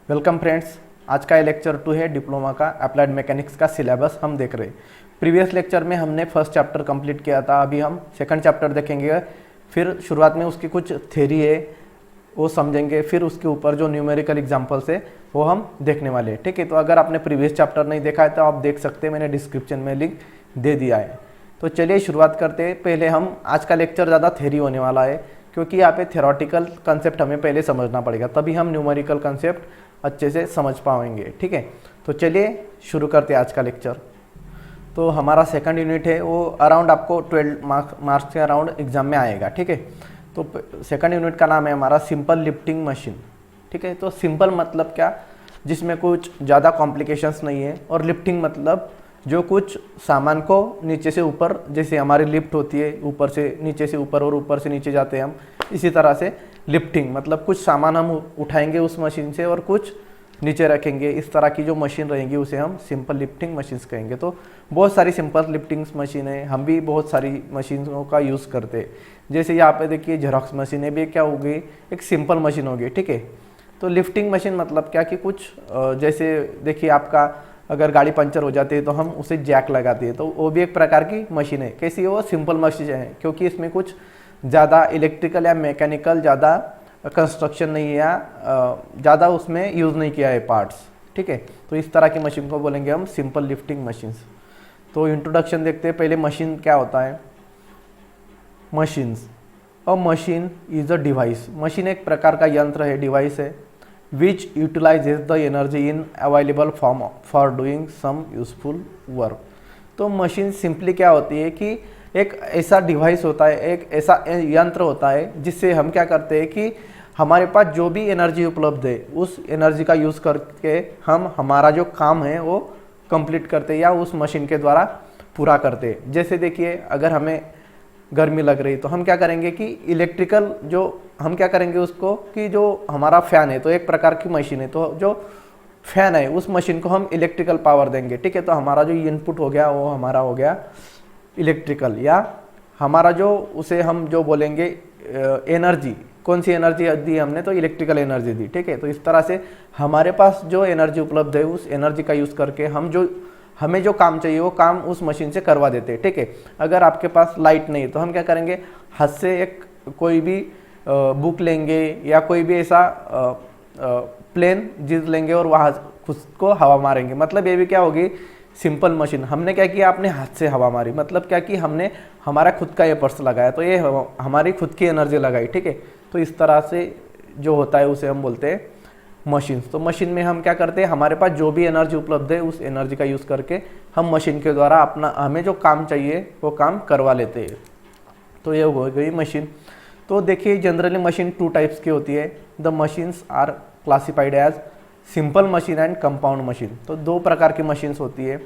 Welcome friends. आज का ये लेक्चर 2 है डिप्लोमा का अप्लाइड मैकेनिक्स का सिलेबस हम देख रहे हैं। प्रीवियस लेक्चर में हमने फर्स्ट चैप्टर कंप्लीट किया था, अभी हम सेकंड चैप्टर देखेंगे। फिर शुरुआत में उसकी कुछ थ्योरी है वो समझेंगे, फिर उसके ऊपर जो न्यूमेरिकल एग्जांपल्स है वो हम देखने वाले हैं। ठीक है, तो अगर आपने प्रीवियस चैप्टर नहीं देखा है तो आप देख सकते हैं, मैंने डिस्क्रिप्शन में लिंक दे दिया है। तो चलिए शुरुआत करते हैं। पहले हम आज का लेक्चर ज़्यादा थ्योरी होने वाला है, क्योंकि यहाँ पे थ्योरेटिकल कंसेप्ट हमें पहले समझना पड़ेगा, तभी हम न्यूमेरिकल कंसेप्ट अच्छे से समझ पाएंगे। ठीक है, तो चलिए शुरू करते हैं आज का लेक्चर। तो हमारा सेकंड यूनिट है वो अराउंड आपको 12 मार्क्स के अराउंड एग्जाम में आएगा। ठीक है, तो सेकंड यूनिट का नाम है हमारा सिंपल लिफ्टिंग मशीन। ठीक है, तो सिंपल मतलब क्या, जिसमें कुछ ज़्यादा कॉम्प्लिकेशंस नहीं है, और लिफ्टिंग मतलब जो कुछ सामान को नीचे से ऊपर, जैसे हमारी लिफ्ट होती है ऊपर से नीचे से ऊपर और ऊपर से नीचे जाते हैं हम, इसी तरह से लिफ्टिंग मतलब कुछ सामान हम उठाएंगे उस मशीन से और कुछ नीचे रखेंगे, इस तरह की जो मशीन रहेंगी उसे हम सिंपल लिफ्टिंग मशीन्स कहेंगे। तो बहुत सारी सिंपल लिफ्टिंग मशीन है, हम भी बहुत सारी मशीनों का यूज़ करते हैं। जैसे यहाँ पे देखिए जेरोक्स मशीन है, भी क्या होगी, एक सिंपल मशीन होगी। ठीक है, तो लिफ्टिंग मशीन मतलब क्या कि कुछ जैसे देखिए आपका अगर गाड़ी पंचर हो जाती है तो हम उसे जैक लगाते हैं, तो वो भी एक प्रकार की मशीन है। कैसी है वो, सिंपल मशीन है, क्योंकि इसमें कुछ ज़्यादा इलेक्ट्रिकल या मैकेनिकल ज़्यादा कंस्ट्रक्शन नहीं है या ज़्यादा उसमें यूज़ नहीं किया है पार्ट्स। ठीक है, तो इस तरह की मशीन को बोलेंगे हम सिंपल लिफ्टिंग मशीन्स। तो इंट्रोडक्शन देखते हैं पहले, मशीन क्या होता है। Machines, a machine is a device, machine एक प्रकार का यंत्र है, डिवाइस है, which utilizes the energy in available form for doing some useful work. तो मशीन सिंपली क्या होती है कि एक ऐसा डिवाइस होता है, एक ऐसा यंत्र होता है जिससे हम क्या करते हैं कि हमारे पास जो भी एनर्जी उपलब्ध है उस एनर्जी का यूज़ करके हम हमारा जो काम है वो कंप्लीट करते हैं या उस मशीन के द्वारा पूरा करते हैं। जैसे देखिए अगर हमें गर्मी लग रही तो हम क्या करेंगे कि इलेक्ट्रिकल जो हम क्या करेंगे उसको, कि जो हमारा फ़ैन है तो एक प्रकार की मशीन है, तो जो फैन है उस मशीन को हम इलेक्ट्रिकल पावर देंगे। ठीक है, तो हमारा जो इनपुट हो गया वो हमारा हो गया इलेक्ट्रिकल, या हमारा जो उसे हम जो बोलेंगे एनर्जी, कौन सी एनर्जी दी हमने, तो इलेक्ट्रिकल एनर्जी दी। ठीक है, तो इस तरह से हमारे पास जो एनर्जी उपलब्ध है उस एनर्जी का यूज़ करके हम जो हमें जो काम चाहिए वो काम उस मशीन से करवा देते हैं। ठीक है, अगर आपके पास लाइट नहीं तो हम क्या करेंगे, हाथ से एक कोई भी बुक लेंगे या कोई भी ऐसा प्लेन चीज लेंगे और वहाँ खुद को हवा मारेंगे, मतलब ये भी क्या होगी, सिंपल मशीन। हमने क्या किया, अपने हाथ से हवा मारी, मतलब क्या कि हमने हमारा खुद का ये पर्स लगाया, तो ये हमारी खुद की एनर्जी लगाई। ठीक है, तो इस तरह से जो होता है उसे हम बोलते हैं मशीन। तो मशीन में हम क्या करते हैं, हमारे पास जो भी एनर्जी उपलब्ध है उस एनर्जी का यूज़ करके हम मशीन के द्वारा अपना हमें जो काम चाहिए वो काम करवा लेते हैं। तो ये हो गई मशीन। तो देखिए जनरली मशीन 2 टाइप्स की होती है। The machines are classified as simple machine and compound machine. तो 2 प्रकार की मशीन्स होती है।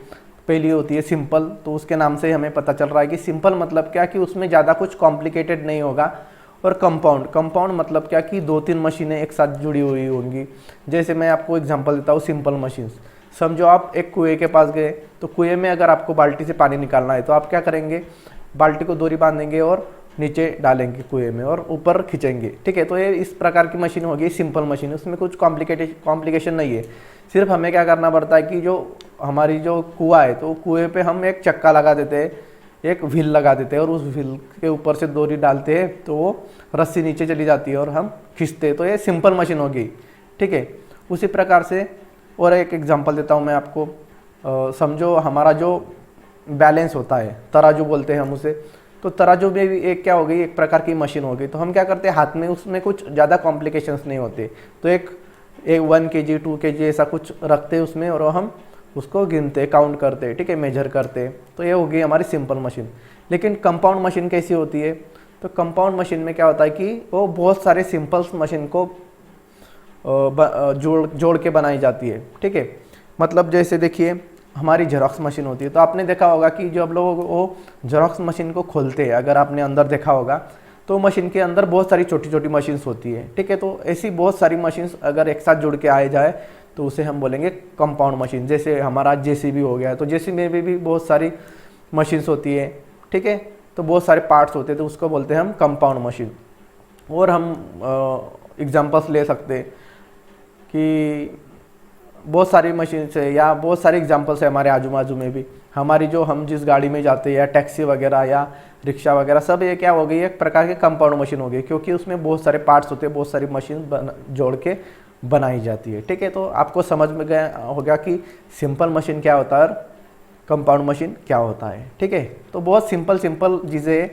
पहली होती है सिंपल, तो उसके नाम से हमें पता चल रहा है कि सिंपल मतलब क्या कि उसमें ज़्यादा कुछ कॉम्प्लिकेटेड नहीं होगा। और कंपाउंड मतलब क्या कि 2-3 मशीनें एक साथ जुड़ी हुई होंगी। जैसे मैं आपको एग्जांपल देता हूँ सिंपल मशीन्स। समझो आप एक कुएं के पास गए, तो कुएं में अगर आपको बाल्टी से पानी निकालना है तो आप क्या करेंगे, बाल्टी को डोरी बांधेंगे और नीचे डालेंगे कुएं में और ऊपर खींचेंगे। ठीक है, तो ये इस प्रकार की मशीन होगी सिंपल मशीन, उसमें कुछ कॉम्प्लिकेशन नहीं है। सिर्फ हमें क्या करना पड़ता है कि जो हमारी जो कुआं है तो कुएं पे हम एक चक्का लगा देते हैं, एक व्हील लगा देते हैं और उस व्हील के ऊपर से डोरी डालते हैं तो वो रस्सी नीचे चली जाती है और हम खींचते हैं, तो ये सिंपल मशीन होगी। ठीक है, उसी प्रकार से और एक एग्जांपल देता हूँ मैं आपको। समझो हमारा जो बैलेंस होता है, तराजू बोलते हैं हम उसे, तो तराजू में भी एक क्या हो गई, एक प्रकार की मशीन हो गई। तो हम क्या करते हैं, हाथ में उसमें कुछ ज़्यादा कॉम्प्लिकेशंस नहीं होते, तो एक 1 kg 2 kg ऐसा कुछ रखते हैं उसमें और हम उसको गिनते, काउंट करते, ठीक है, मेजर करते। तो ये हो गई हमारी सिंपल मशीन। लेकिन कंपाउंड मशीन कैसी होती है, तो कंपाउंड मशीन में क्या होता है कि वो बहुत सारे सिंपल मशीन को जोड़ के बनाई जाती है। ठीक है, मतलब जैसे देखिए हमारी जेरोक्स मशीन होती है, तो आपने देखा होगा कि जब लोग वो जेरोक्स मशीन को खोलते हैं, अगर आपने अंदर देखा होगा तो मशीन के अंदर बहुत सारी छोटी छोटी मशीन्स होती है। ठीक है, तो ऐसी बहुत सारी मशीन्स अगर एक साथ जुड़ के आए जाए तो उसे हम बोलेंगे कंपाउंड मशीन। जैसे हमारा जेसीबी हो गया, तो जेसीबी में भी बहुत सारी मशीन्स होती है। ठीक है, तो बहुत सारे पार्ट्स होते हैं, तो उसको बोलते हैं हम कंपाउंड मशीन। और हम एग्जांपल्स ले सकते हैं कि बहुत सारी मशीन है या बहुत सारे एग्जांपल्स है हमारे आजू बाजू में भी। हमारी जो हम जिस गाड़ी में जाते हैं या टैक्सी वगैरह या रिक्शा वगैरह, सब ये क्या हो गई, एक प्रकार की कंपाउंड मशीन हो गई, क्योंकि उसमें बहुत सारे पार्ट्स होते हैं, बहुत सारी मशीन जोड़ के बनाई जाती है। ठीक है, तो आपको समझ में गया होगा कि सिंपल मशीन क्या होता है और कंपाउंड मशीन क्या होता है। ठीक है, तो बहुत सिंपल चीज़ें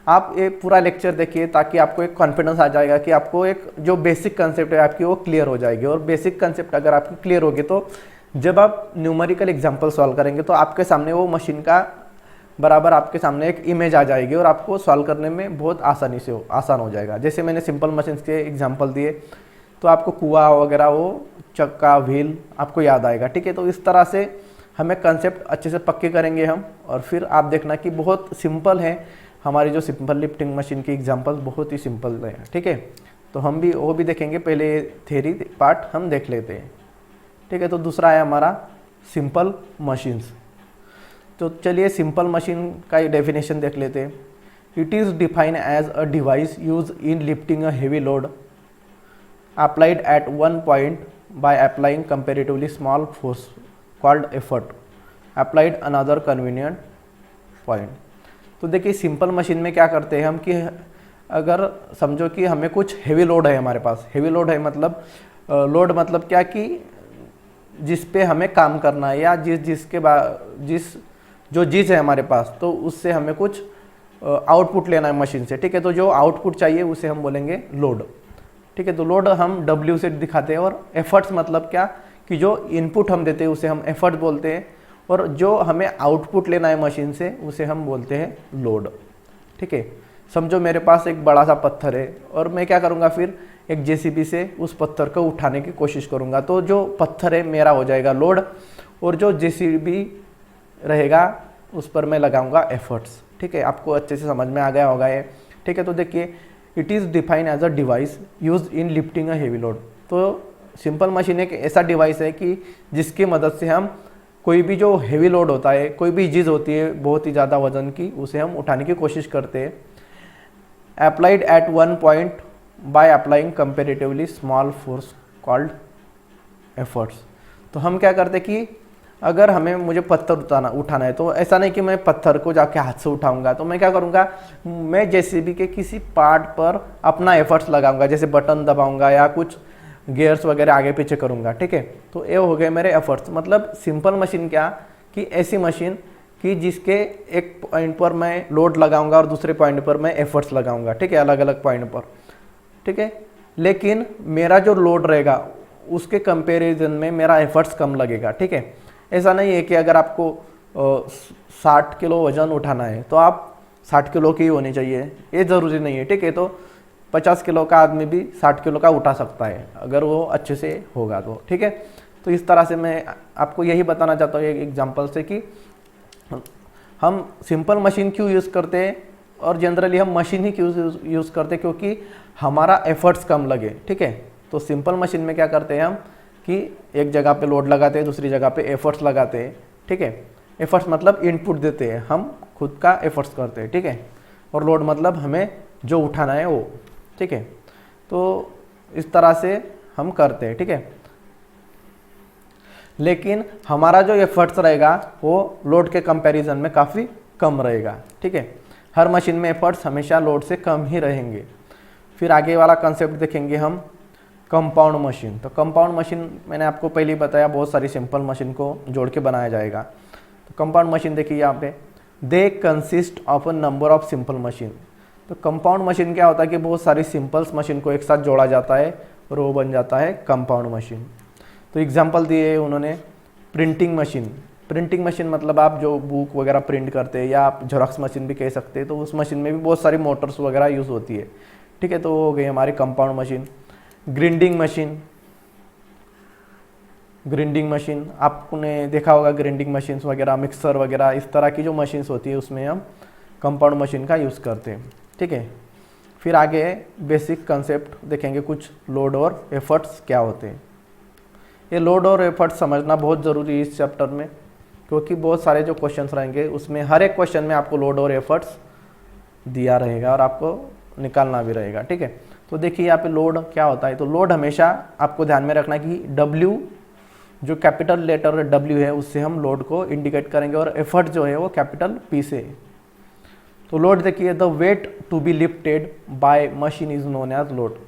आप ये पूरा लेक्चर देखिए ताकि आपको एक कॉन्फिडेंस आ जाएगा कि आपको एक जो बेसिक कंसेप्ट है आपकी वो क्लियर हो जाएगी। और बेसिक कंसेप्ट अगर आपकी क्लियर होगी तो जब आप न्यूमेरिकल एग्जांपल सॉल्व करेंगे तो आपके सामने वो मशीन का बराबर आपके सामने एक इमेज आ जाएगी और आपको सॉल्व करने में बहुत आसान हो जाएगा। जैसे मैंने सिंपल मशीन के एग्जाम्पल दिए तो आपको कुआ वगैरह, वो चक्का, व्हील आपको याद आएगा। ठीक है, तो इस तरह से हमें कंसेप्ट अच्छे से पक्के करेंगे हम, और फिर आप देखना कि बहुत सिंपल है हमारी जो सिंपल लिफ्टिंग मशीन की एग्जांपल बहुत ही सिंपल है। ठीक है, तो हम भी वो भी देखेंगे, पहले थ्योरी पार्ट हम देख लेते हैं। ठीक है, तो दूसरा है हमारा सिंपल मशीन्स। तो चलिए सिंपल मशीन का डेफिनेशन देख लेते हैं। It is defined as a device use in lifting a heavy load applied at one point by applying comparatively small force called effort applied another convenient point. तो देखिए simple machine में क्या करते हैं हम कि अगर समझो कि हमें कुछ हेवी लोड है हमारे पास, हेवी लोड है मतलब लोड मतलब क्या कि जिस पे हमें काम करना है या जो चीज़ है हमारे पास, तो उससे हमें कुछ आउटपुट लेना है मशीन से। ठीक है, तो जो आउटपुट चाहिए उसे हम बोलेंगे लोड। ठीक है, तो लोड हम W से दिखाते हैं, और एफर्ट्स मतलब क्या कि जो इनपुट हम देते हैं उसे हम एफर्ट बोलते हैं, और जो हमें आउटपुट लेना है मशीन से उसे हम बोलते हैं लोड। ठीक है, समझो मेरे पास एक बड़ा सा पत्थर है और मैं क्या करूँगा, फिर एक JCB से उस पत्थर को उठाने की कोशिश करूँगा, तो जो पत्थर है मेरा हो जाएगा लोड, और जो JCB रहेगा उस पर मैं लगाऊंगा एफर्ट्स। ठीक है, आपको अच्छे से समझ में आ गया होगा ये। ठीक है, तो देखिए it is defined as a device use in lifting a heavy load. तो सिंपल मशीन एक ऐसा डिवाइस है कि जिसकी मदद से हम कोई भी जो हेवी लोड होता है, कोई भी चीज़ होती है बहुत ही ज़्यादा वजन की, उसे हम उठाने की कोशिश करते हैं। Applied at one point by applying comparatively small force called efforts. तो हम क्या करते कि अगर मुझे पत्थर उठाना है, तो ऐसा नहीं कि मैं पत्थर को जाके हाथ से उठाऊंगा, तो मैं क्या करूंगा, मैं JCB के किसी पार्ट पर अपना एफर्ट्स लगाऊंगा, जैसे बटन दबाऊंगा या कुछ गियर्स वगैरह आगे पीछे करूंगा। ठीक है, तो ये हो गए मेरे एफर्ट्स। मतलब सिंपल मशीन क्या कि ऐसी मशीन कि जिसके एक पॉइंट पर मैं लोड लगाऊंगा और दूसरे पॉइंट पर मैं एफर्ट्स लगाऊंगा। ठीक है, अलग अलग पॉइंट पर। ठीक है, लेकिन मेरा जो लोड रहेगा उसके कंपेरिजन में मेरा एफर्ट्स कम लगेगा। ठीक है, ऐसा नहीं है कि अगर आपको 60 किलो वजन उठाना है तो आप 60 किलो की होनी चाहिए, ये ज़रूरी नहीं है। ठीक है, तो 50 किलो का आदमी भी 60 किलो का उठा सकता है अगर वो अच्छे से होगा तो। ठीक है, तो इस तरह से मैं आपको यही बताना चाहता हूँ एक एग्जांपल से कि हम सिंपल मशीन क्यों यूज़ करते हैं, और जनरली हम मशीन ही क्यों यूज़ करते हैं, क्योंकि हमारा एफर्ट्स कम लगे। ठीक है, तो सिंपल मशीन में क्या करते हैं हम कि एक जगह पे लोड लगाते हैं, दूसरी जगह पे एफर्ट्स लगाते हैं। ठीक है, एफर्ट्स मतलब इनपुट देते हैं, हम खुद का एफर्ट्स करते हैं। ठीक है, और लोड मतलब हमें जो उठाना है वो। ठीक है, तो इस तरह से हम करते हैं। ठीक है, लेकिन हमारा जो एफर्ट्स रहेगा वो लोड के कंपैरिजन में काफ़ी कम रहेगा। ठीक है, हर मशीन में एफर्ट्स हमेशा लोड से कम ही रहेंगे। फिर आगे वाला कंसेप्ट देखेंगे हम, कंपाउंड मशीन। तो कंपाउंड मशीन मैंने आपको पहले ही बताया, बहुत सारी सिंपल मशीन को जोड़ के बनाया जाएगा। तो कंपाउंड मशीन देखिए यहाँ पे, they consist of a number of simple machine. तो कंपाउंड मशीन क्या होता है कि बहुत सारी सिंपल्स मशीन को एक साथ जोड़ा जाता है और वो बन जाता है कंपाउंड मशीन। तो एग्जांपल दिए उन्होंने, प्रिंटिंग मशीन। प्रिंटिंग मशीन मतलब आप जो बुक वगैरह प्रिंट करते हैं, या आप जेरॉक्स मशीन भी कह सकते हैं, तो उस मशीन में भी बहुत सारी मोटर्स वगैरह यूज़ होती है। ठीक है, तो वो हो गई हमारी compound machine. Grinding machine, grinding machine आपने देखा होगा, ग्राइंडिंग मशीन्स वगैरह, मिक्सर वगैरह, इस तरह की जो मशीन्स होती है उसमें हम कंपाउंड मशीन का यूज़ करते हैं। ठीक है, फिर आगे बेसिक कंसेप्ट देखेंगे, कुछ लोड और एफर्ट्स क्या होते हैं। ये लोड और एफर्ट्स समझना बहुत ज़रूरी है इस चैप्टर में, क्योंकि बहुत सारे जो क्वेश्चंस रहेंगे उसमें हर एक क्वेश्चन में आपको लोड और एफर्ट्स दिया रहेगा और आपको निकालना भी रहेगा। ठीक है, तो देखिए यहाँ पे लोड क्या होता है। तो लोड हमेशा आपको ध्यान में रखना कि W जो कैपिटल लेटर W है उससे हम लोड को इंडिकेट करेंगे, और एफर्ट जो है वो कैपिटल P से। तो लोड देखिए, the weight to be lifted by machine is known as load.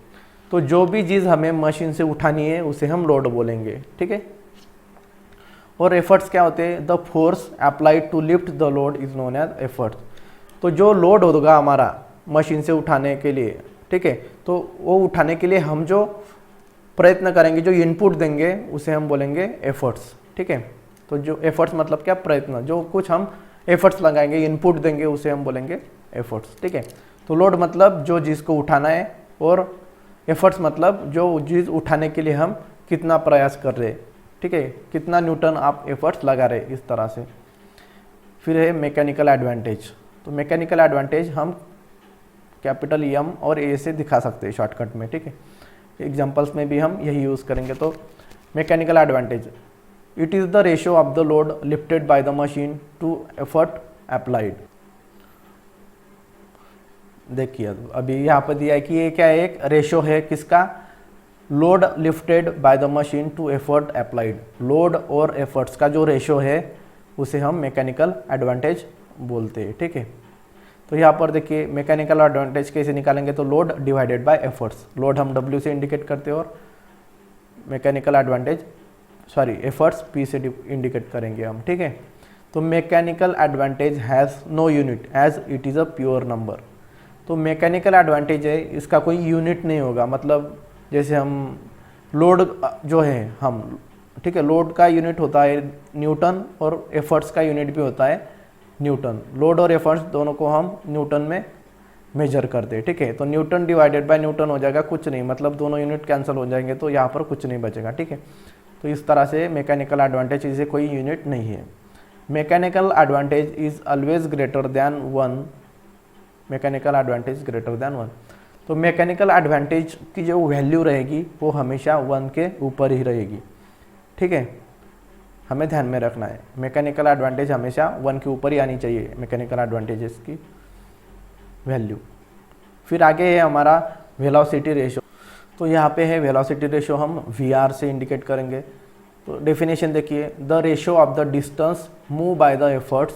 तो जो भी चीज़ हमें मशीन से उठानी है उसे हम लोड बोलेंगे, ठीक है। और एफर्ट्स क्या होते हैं, the force applied to lift the load is known as effort. तो जो लोड होगा हमारा मशीन से उठाने के लिए, ठीक है, तो वो उठाने के लिए हम जो प्रयत्न करेंगे, जो इनपुट देंगे उसे हम बोलेंगे एफर्ट्स, ठीक है। तो जो एफर्ट्स मतलब क्या, प्रयत्न, जो कुछ हम एफर्ट्स लगाएंगे, इनपुट देंगे उसे हम बोलेंगे एफर्ट्स, ठीक है। तो लोड मतलब जो चीज़ को उठाना है, और एफर्ट्स मतलब जो चीज़ उठाने के लिए हम कितना प्रयास कर रहे हैं, ठीक है, कितना न्यूटन आप एफर्ट्स लगा रहे, इस तरह से। फिर है मैकेनिकल एडवांटेज। तो मैकेनिकल एडवांटेज हम कैपिटल M और A से दिखा सकते हैं शॉर्टकट में, ठीक है। एग्जांपल्स में भी हम यही यूज़ करेंगे। तो mechanical advantage, it is the ratio of the load lifted by the machine to effort applied. देखिए अभी यहाँ पर दिया है कि ये क्या है, एक रेशियो है किसका, load lifted by the machine to effort applied. Load और एफर्ट्स का जो रेशियो है उसे हम मैकेनिकल एडवांटेज बोलते हैं, ठीक है। तो यहाँ पर देखिए मैकेनिकल एडवांटेज कैसे निकालेंगे, तो load divided by efforts. Load हम W से इंडिकेट करते हैं और मैकेनिकल एडवांटेज एफर्ट्स P से इंडिकेट करेंगे हम, ठीक है। तो mechanical advantage has no unit as it is a pure number. तो मैकेनिकल एडवांटेज है, इसका कोई यूनिट नहीं होगा, मतलब जैसे हम लोड जो है हम, ठीक है, लोड का यूनिट होता है न्यूटन और एफर्ट्स का यूनिट भी होता है न्यूटन। लोड और एफर्ट्स दोनों को हम न्यूटन में मेजर करते हैं, ठीक है। तो न्यूटन डिवाइडेड बाय न्यूटन हो जाएगा, कुछ नहीं, मतलब दोनों यूनिट कैंसिल हो जाएंगे, तो यहाँ पर कुछ नहीं बचेगा, ठीक है। तो इस तरह से मैकेनिकल एडवांटेज, इसे कोई यूनिट नहीं है। Mechanical advantage is always greater than 1। Mechanical advantage greater than 1। तो मैकेनिकल एडवांटेज की जो वैल्यू रहेगी वो हमेशा 1 के ऊपर ही रहेगी, ठीक है, हमें ध्यान में रखना है। मैकेनिकल एडवांटेज हमेशा 1 के ऊपर ही आनी चाहिए, मैकेनिकल एडवांटेजेस की वैल्यू। फिर आगे है हमारा वेलोसिटी रेशो। तो यहाँ पे है वेलोसिटी रेशो, हम VR से इंडिकेट करेंगे। तो डेफिनेशन देखिए, the ratio of the distance move by the efforts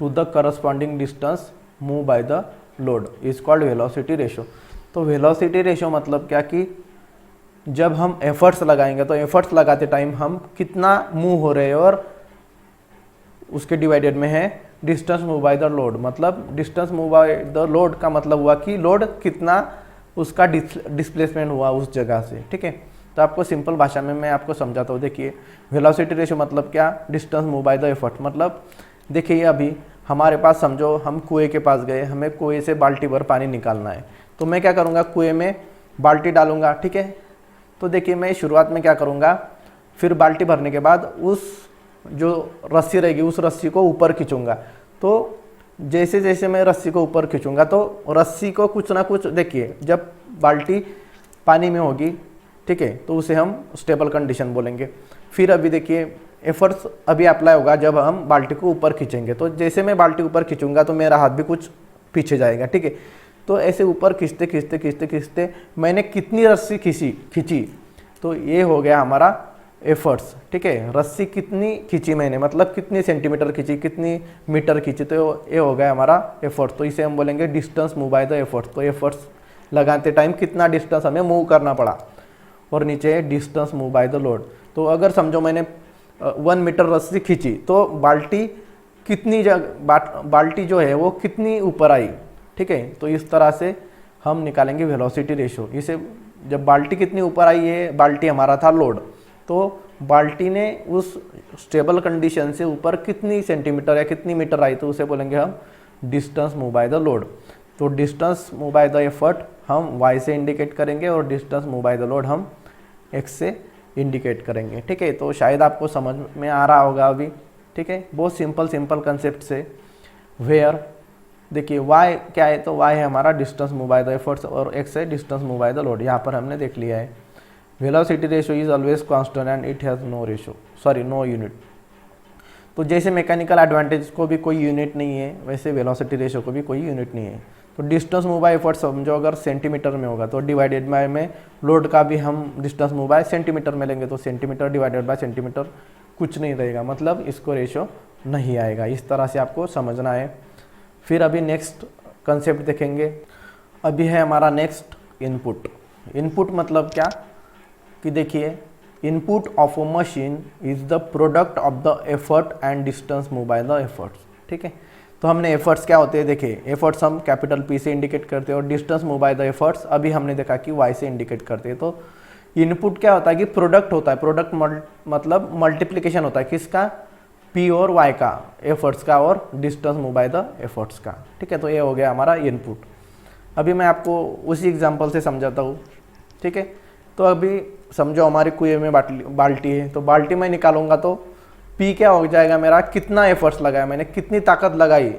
to the corresponding distance move by the load is called velocity ratio. तो वेलोसिटी रेशो मतलब क्या कि जब हम एफर्ट्स लगाएंगे तो एफर्ट्स लगाते टाइम हम कितना मूव हो रहे हैं, और उसके डिवाइडेड में है distance move by the load. मतलब distance move by the load का मतलब हुआ कि लोड कितना उसका डिस्प्लेसमेंट हुआ उस जगह से, ठीक है। तो आपको सिंपल भाषा में मैं आपको समझाता हूँ। देखिए वेलोसिटी रेशो मतलब क्या, distance move by the effort. मतलब देखिए अभी हमारे पास, समझो हम कुएं के पास गए, हमें कुएं से बाल्टी भर पानी निकालना है। तो मैं क्या करूँगा, कुएं में बाल्टी डालूंगा, ठीक है। तो देखिए मैं शुरुआत में क्या करूँगा, फिर बाल्टी भरने के बाद उस जो रस्सी रहेगी उस रस्सी को ऊपर खींचूंगा। तो जैसे जैसे मैं रस्सी को ऊपर खींचूंगा तो रस्सी को कुछ ना कुछ, देखिए जब बाल्टी पानी में होगी, ठीक है, तो उसे हम स्टेबल कंडीशन बोलेंगे। फिर अभी देखिए एफर्ट्स अभी अप्लाई होगा जब हम बाल्टी को ऊपर खींचेंगे। तो जैसे मैं बाल्टी ऊपर खींचूंगा तो मेरा हाथ भी कुछ पीछे जाएगा, ठीक है। तो ऐसे ऊपर खींचते खींचते खींचते खींचते मैंने कितनी रस्सी खींची, तो ये हो गया हमारा एफर्ट्स, ठीक है। रस्सी कितनी खींची मैंने, मतलब कितनी सेंटीमीटर खींची, कितनी मीटर खींची, तो ये हो गया हमारा एफर्ट्स। तो इसे हम बोलेंगे distance move by the efforts. तो एफर्ट्स लगाते टाइम कितना डिस्टेंस हमें मूव करना पड़ा, और नीचे distance move by the load. तो अगर समझो मैंने 1 मीटर रस्सी खींची तो बाल्टी कितनी बाल्टी जो है वो कितनी ऊपर आई, ठीक है। तो इस तरह से हम निकालेंगे वेलोसिटी रेशो। इसे जब बाल्टी कितनी ऊपर आई है, बाल्टी हमारा था लोड, तो बाल्टी ने उस स्टेबल कंडीशन से ऊपर कितनी सेंटीमीटर या कितनी मीटर आई, तो उसे बोलेंगे हम distance move by the load. तो distance move by the effort हम y से इंडिकेट करेंगे और distance move by the load हम x से इंडिकेट करेंगे, ठीक है। तो शायद आपको समझ में आ रहा होगा अभी, ठीक है। बहुत सिंपल कंसेप्ट से। वेयर देखिए y क्या है, तो y है हमारा distance move by the efforts और x है distance move by the load. यहाँ पर हमने देख लिया है। Velocity ratio is always constant and it has no unit. तो जैसे मैकेनिकल एडवांटेज को भी कोई यूनिट नहीं है, वैसे वेलोसिटी रेशो को भी कोई यूनिट नहीं है। तो डिस्टेंस मूव बाय एफर्ट समझो अगर सेंटीमीटर में होगा तो डिवाइडेड बाय में लोड का भी हम डिस्टेंस मूव बाय सेंटीमीटर में लेंगे, तो सेंटीमीटर डिवाइडेड बाय सेंटीमीटर कुछ नहीं रहेगा, मतलब इसको रेशो नहीं आएगा। इस तरह से आपको समझना है। फिर अभी नेक्स्ट कंसेप्ट देखेंगे। अभी है हमारा नेक्स्ट इनपुट। इनपुट मतलब क्या कि देखिए, input of a machine is the product of the effort and distance move by the efforts. ठीक है, तो हमने एफर्ट्स क्या होते हैं, देखिए एफर्ट्स हम कैपिटल पी से इंडिकेट करते हैं और distance move by the efforts अभी हमने देखा कि वाई से इंडिकेट करते हैं। तो इनपुट क्या होता है कि प्रोडक्ट होता है, प्रोडक्ट मतलब मल्टीप्लिकेशन होता है किसका, पी और वाई का, एफर्ट्स का और distance move by the efforts का। ठीक है, तो ये हो गया हमारा इनपुट। अभी मैं आपको उसी एग्जांपल से समझाता हूँ। ठीक है, तो अभी समझो हमारी कुएं में बाल्टी है, तो बाल्टी में निकालूंगा तो पी क्या हो जाएगा मेरा, कितना एफर्ट्स लगाया मैंने, कितनी ताकत लगाई।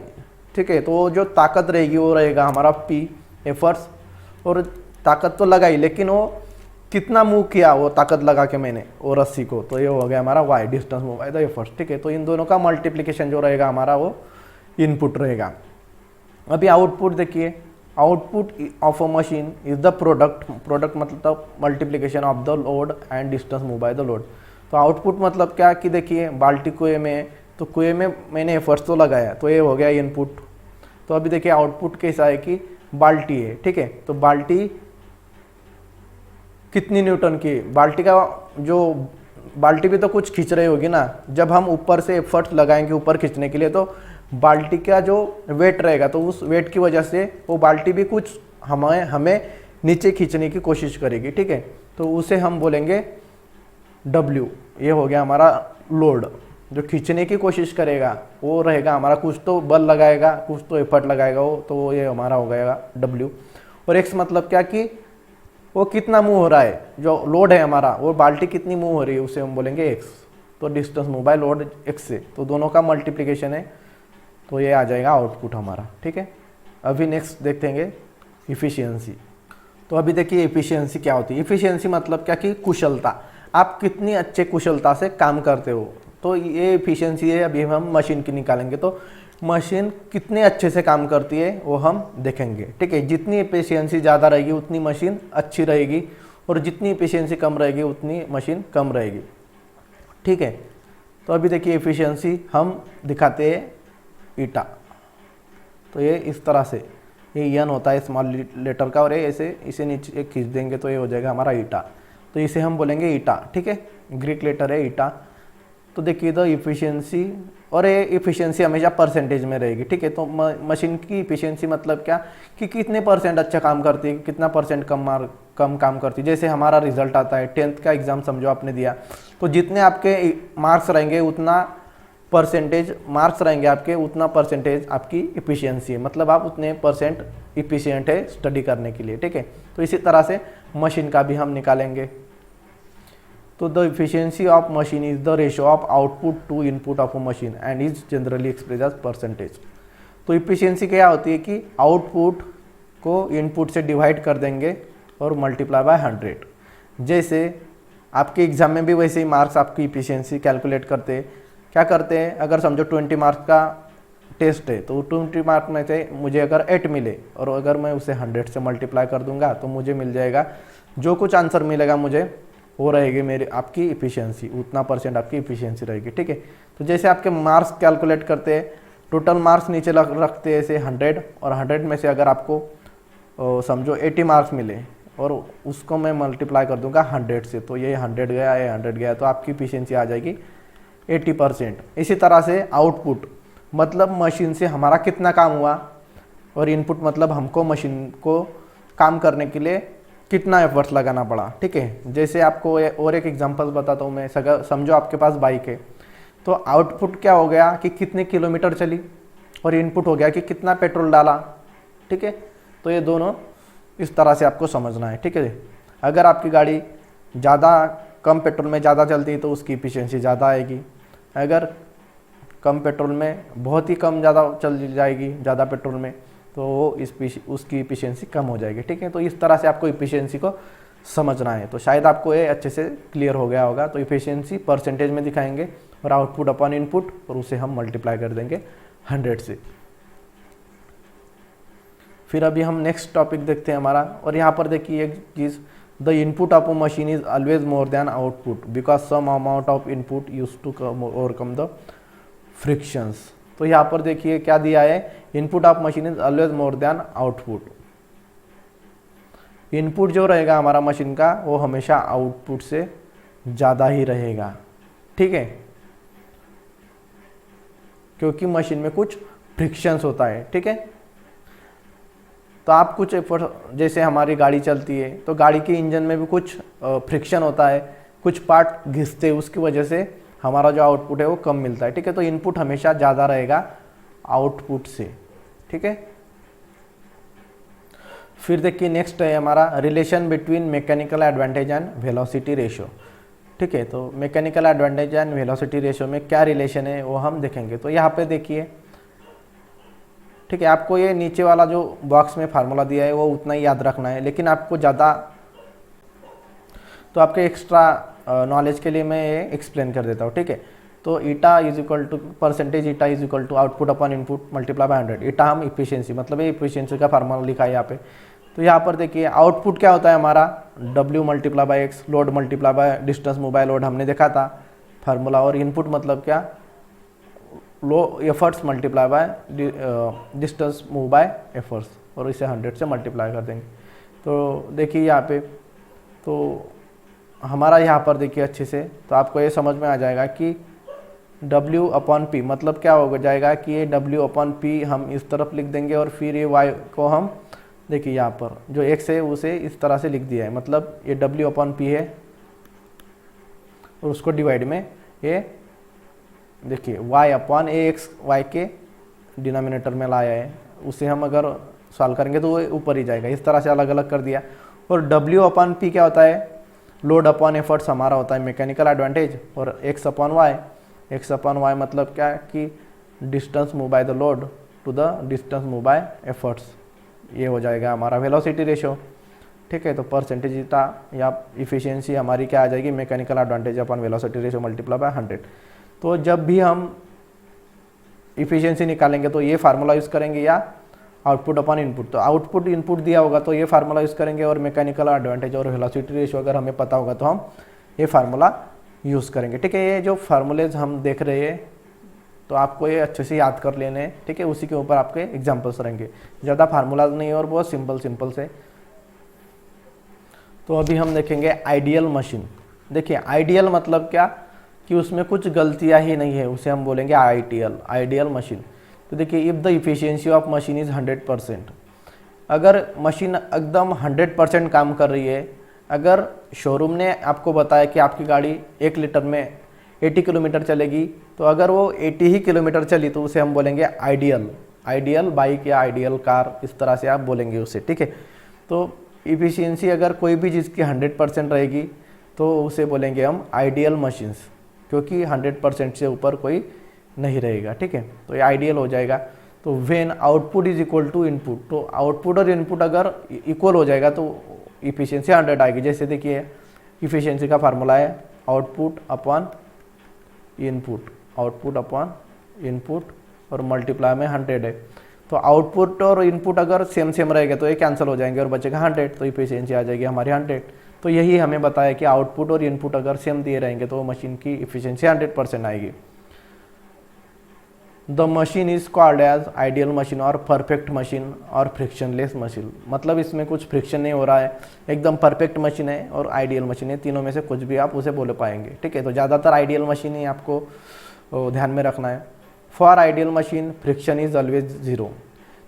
ठीक है, तो जो ताकत रहेगी वो रहेगा हमारा पी एफर्ट्स, और ताकत तो लगाई लेकिन वो कितना मूव किया वो ताकत लगा के मैंने वो रस्सी को, तो ये हो गया हमारा Y, distance move by the efforts. ठीक है, तो इन दोनों का मल्टीप्लिकेशन जो रहेगा हमारा वो इनपुट रहेगा। अभी आउटपुट देखिए, output of a machine is the product मतलब multiplication of the load and distance move by the load. तो आउटपुट मतलब क्या कि देखिए बाल्टी कुएं में, तो कुएं में मैंने एफर्ट्स तो लगाया, तो ये हो गया इनपुट। तो अभी देखिए आउटपुट कैसा है कि बाल्टी है। ठीक है, तो बाल्टी कितनी न्यूटन की, बाल्टी का जो बाल्टी भी तो कुछ खींच रही होगी ना, जब हम ऊपर से एफर्ट्स लगाएंगे ऊपर खींचने के लिए तो बाल्टी का जो वेट रहेगा, तो उस वेट की वजह से वो बाल्टी भी कुछ हमें नीचे खींचने की कोशिश करेगी। ठीक है, तो उसे हम बोलेंगे W। ये हो गया हमारा लोड, जो खींचने की कोशिश करेगा वो रहेगा हमारा, कुछ तो बल लगाएगा कुछ तो एफर्ट लगाएगा वो, तो ये हमारा हो गया W। और X मतलब क्या कि वो कितना मूव हो रहा है, जो लोड है हमारा वो बाल्टी कितनी मूव हो रही है उसे हम बोलेंगे X। तो distance move by load X से, तो दोनों का मल्टीप्लिकेशन है, तो ये आ जाएगा आउटपुट हमारा। ठीक है, अभी नेक्स्ट देखेंगे इफिशियंसी। तो अभी देखिए इफिशियंसी क्या होती है। इफिशियंसी मतलब क्या कि कुशलता, आप कितनी अच्छे कुशलता से काम करते हो, तो ये इफिशियंसी है। अभी हम मशीन की निकालेंगे तो मशीन कितने अच्छे से काम करती है वो हम देखेंगे। ठीक है, जितनी एफिशिएंसी ज़्यादा रहेगी उतनी मशीन अच्छी रहेगी, और जितनी एफिशिएंसी कम रहेगी उतनी मशीन कम रहेगी। ठीक है, तो अभी देखिए एफिशिएंसी हम दिखाते हैं ईटा। तो ये इस तरह से, ये यन होता है स्मॉल लेटर का, और ये ऐसे इसे नीचे खींच देंगे तो ये हो जाएगा हमारा ईटा। तो इसे हम बोलेंगे ईटा। ठीक है, ग्रीक लेटर है ईटा। तो देखिए द इफिशियंसी, और ये इफिशियंसी हमेशा परसेंटेज में रहेगी। ठीक है, तो मशीन की इफिशियंसी मतलब क्या कि कितने परसेंट अच्छा काम करती है, कितना परसेंट कम काम करती है। जैसे हमारा रिजल्ट आता है 10th का एग्जाम समझो आपने दिया, तो जितने आपके मार्क्स रहेंगे उतना परसेंटेज मार्क्स रहेंगे आपके, उतना परसेंटेज आपकी इफिशियंसी है, मतलब आप उतने परसेंट इफिशियंट है स्टडी करने के लिए। ठीक है, तो इसी तरह से मशीन का भी हम निकालेंगे। तो the efficiency of machine is the ratio of output to input of a machine and is generally express as percentage. तो इफिशियंसी क्या होती है कि आउटपुट को इनपुट से डिवाइड कर देंगे और मल्टीप्लाई बाय 100। जैसे आपके एग्जाम में भी वैसे ही मार्क्स आपकी इफिशियंसी कैलकुलेट करते हैं। क्या करते हैं, अगर समझो 20 मार्क्स का टेस्ट है तो 20 मार्क्स में से मुझे अगर 8 मिले और अगर मैं उसे 100 से मल्टीप्लाई कर दूंगा तो मुझे मिल जाएगा, जो कुछ आंसर मिलेगा मुझे वो रहेगी मेरी आपकी इफिशियंसी, उतना परसेंट आपकी इफिशियंसी रहेगी। ठीक है, तो जैसे आपके मार्क्स कैलकुलेट करते हैं, टोटल मार्क्स नीचे रखते हैं ऐसे 100, और 100 में से अगर आपको समझो 80 मार्क्स मिले और उसको मैं मल्टीप्लाई कर दूंगा 100 से, तो ये 100 गया, ये 100 गया, तो आपकी इफिशियंसी आ जाएगी 80%। इसी तरह से आउटपुट मतलब मशीन से हमारा कितना काम हुआ, और इनपुट मतलब हमको मशीन को काम करने के लिए कितना एफर्ट्स लगाना पड़ा। ठीक है, जैसे आपको और एक एग्जांपल बताता हूँ मैं। समझो आपके पास बाइक है, तो आउटपुट क्या हो गया कि कितने किलोमीटर चली, और इनपुट हो गया कि कितना पेट्रोल डाला। ठीक है, तो ये दोनों इस तरह से आपको समझना है। ठीक है, अगर आपकी गाड़ी ज़्यादा कम पेट्रोल में ज़्यादा चलती है तो उसकी इफिशियंसी ज़्यादा आएगी, अगर कम पेट्रोल में बहुत ही कम ज़्यादा चल जाएगी ज़्यादा पेट्रोल में तो वो उसकी इफिशियंसी कम हो जाएगी। ठीक है, तो इस तरह से आपको इफिशियंसी को समझना है। तो शायद आपको ये अच्छे से क्लियर हो गया होगा। तो इफिशियंसी परसेंटेज में दिखाएंगे और आउटपुट अपॉन इनपुट, और उसे हम मल्टीप्लाई कर देंगे 100 से। फिर अभी हम नेक्स्ट टॉपिक देखते हैं हमारा, और यहाँ पर देखिए एक चीज़, the input of a machine is always more than output because some amount of input use to overcome the frictions. तो यहाँ पर देखिए क्या दिया है, input of machine is always more than output. Input जो रहेगा हमारा मशीन का वो हमेशा आउटपुट से ज़्यादा ही रहेगा, ठीक है, क्योंकि मशीन में कुछ फ्रिक्शंस होता है, ठीक है। तो आप कुछ जैसे हमारी गाड़ी चलती है तो गाड़ी के इंजन में भी कुछ फ्रिक्शन होता है, कुछ पार्ट घिसते हैं, उसकी वजह से हमारा जो आउटपुट है वो कम मिलता है, ठीक है। तो इनपुट हमेशा ज़्यादा रहेगा आउटपुट से, ठीक है। फिर देखिए नेक्स्ट है हमारा relation between mechanical advantage and velocity ratio, ठीक है। तो mechanical advantage and velocity ratio में क्या रिलेशन है वो हम देखेंगे। तो यहाँ पे देखिए, ठीक है, आपको ये नीचे वाला जो बॉक्स में फार्मूला दिया है वो उतना ही याद रखना है, लेकिन आपको ज़्यादा, तो आपके एक्स्ट्रा नॉलेज के लिए मैं ये एक्सप्लेन कर देता हूँ, ठीक है। तो eta is equal to percentage eta is equal to output upon input multiply by 100। Eta हम इफिशियंसी, मतलब ये इफिशियंसी का फार्मूला लिखा है यहाँ पे। तो यहाँ पर देखिए आउटपुट क्या होता है हमारा, W multiply by x, load multiply by distance move by load, हमने देखा था फार्मूला। और इनपुट मतलब क्या, लो efforts multiply by distance move by efforts, और इसे 100 से मल्टीप्लाई कर देंगे। तो देखिए यहाँ पे, तो हमारा यहाँ पर देखिए अच्छे से, तो आपको ये समझ में आ जाएगा कि W अपॉन P मतलब क्या हो जाएगा कि ये W अपॉन P हम इस तरफ लिख देंगे, और फिर ये Y को हम देखिए यहाँ पर जो X है उसे इस तरह से लिख दिया है, मतलब ये W अपॉन P है, और उसको डिवाइड में ये देखिए y अपॉन ए एक्स, वाई के डिनोमिनेटर में लाया है, उसे हम अगर सॉल्व करेंगे तो वो ऊपर ही जाएगा। इस तरह से अलग अलग कर दिया। और W अपॉन P क्या होता है, लोड अपॉन एफर्ट्स हमारा होता है मैकेनिकल एडवांटेज, और x upon Y, X upon Y मतलब क्या कि distance move by the load to the distance move by efforts, ये हो जाएगा हमारा वेलोसिटी रेशियो, ठीक है। तो परसेंटेज ईटा या इफिशियंसी हमारी क्या आ जाएगी, mechanical advantage upon velocity ratio multiply by 100। तो जब भी हम इफिशियंसी निकालेंगे तो ये फार्मूला यूज़ करेंगे, या आउटपुट अपॉन इनपुट, तो आउटपुट इनपुट दिया होगा तो ये फार्मूला यूज़ करेंगे, और मैकेनिकल एडवांटेज और वेलोसिटी रेशियो अगर हमें पता होगा तो हम ये फार्मूला यूज़ करेंगे, ठीक है। ये जो फार्मूलेज हम देख रहे हैं तो आपको ये अच्छे से याद कर लेने हैं, ठीक है। उसी के ऊपर आपके एग्जाम्पल्स रहेंगे, ज़्यादा फार्मूलाज नहीं है और बहुत सिंपल से। तो अभी हम देखेंगे आइडियल मशीन। देखिए आइडियल मतलब क्या कि उसमें कुछ गलतियां ही नहीं है, उसे हम बोलेंगे आइडियल मशीन। तो देखिए if the efficiency of machine is 100%, अगर मशीन एकदम 100% काम कर रही है, अगर शोरूम ने आपको बताया कि आपकी गाड़ी 1 लीटर में 80 किलोमीटर चलेगी, तो अगर वो 80 ही किलोमीटर चली तो उसे हम बोलेंगे आइडियल बाइक या आइडियल कार, इस तरह से आप बोलेंगे उसे, ठीक है। तो इफिशियंसी अगर कोई भी चीज़ की 100% रहेगी तो उसे बोलेंगे हम आइडियल मशीन्स, क्योंकि 100% से ऊपर कोई नहीं रहेगा, ठीक है। तो ये आइडियल हो जाएगा। तो when output is equal to input, तो आउटपुट और इनपुट अगर इक्वल हो जाएगा तो इफिशियंसी 100 आएगी। जैसे देखिए इफिशियंसी का फार्मूला है आउटपुट अपॉन इनपुट और मल्टीप्लाई में 100 है। तो आउटपुट और इनपुट अगर सेम रहेगा तो ये कैंसिल हो जाएंगे और बचेगा 100, तो इफिशियंसी आ जाएगी हमारी 100। तो यही हमें बताया कि आउटपुट और इनपुट अगर सेम दिए रहेंगे तो मशीन की इफिशियंसी 100% आएगी। The machine is called as ideal machine और परफेक्ट मशीन और फ्रिक्शनलेस मशीन, मतलब इसमें कुछ फ्रिक्शन नहीं हो रहा है, एकदम परफेक्ट मशीन है और आइडियल मशीन है, तीनों में से कुछ भी आप उसे बोल पाएंगे, ठीक है। तो ज़्यादातर आइडियल मशीन ही आपको ध्यान में रखना है। For ideal machine friction is always 0,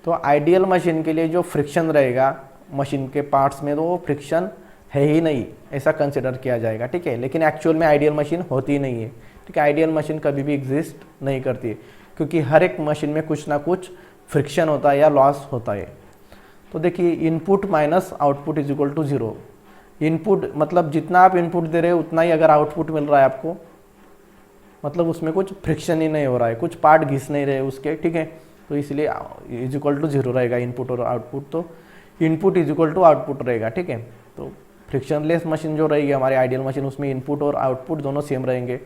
तो आइडियल मशीन के लिए जो फ्रिक्शन रहेगा मशीन के पार्ट्स में, तो वो फ्रिक्शन है ही नहीं, ऐसा कंसिडर किया जाएगा, ठीक है। लेकिन एक्चुअल में आइडियल मशीन होती नहीं है, ठीक है। आइडियल मशीन कभी भी एग्जिस्ट नहीं करती है, क्योंकि हर एक मशीन में कुछ ना कुछ फ्रिक्शन होता है या लॉस होता है। तो देखिए input minus output is equal to 0। Input मतलब जितना आप इनपुट दे रहे हो उतना ही अगर आउटपुट मिल रहा है आपको, मतलब उसमें कुछ फ्रिक्शन ही नहीं हो रहा है, कुछ पार्ट घिस नहीं रहे उसके, ठीक है। तो इसलिए इज इक्वल टू 0 रहेगा इनपुट और आउटपुट, तो input is equal to output रहेगा, ठीक है। तो फ्रिक्शनलेस मशीन जो रहेगी हमारी आइडियल मशीन, उसमें इनपुट और आउटपुट दोनों सेम रहेंगे।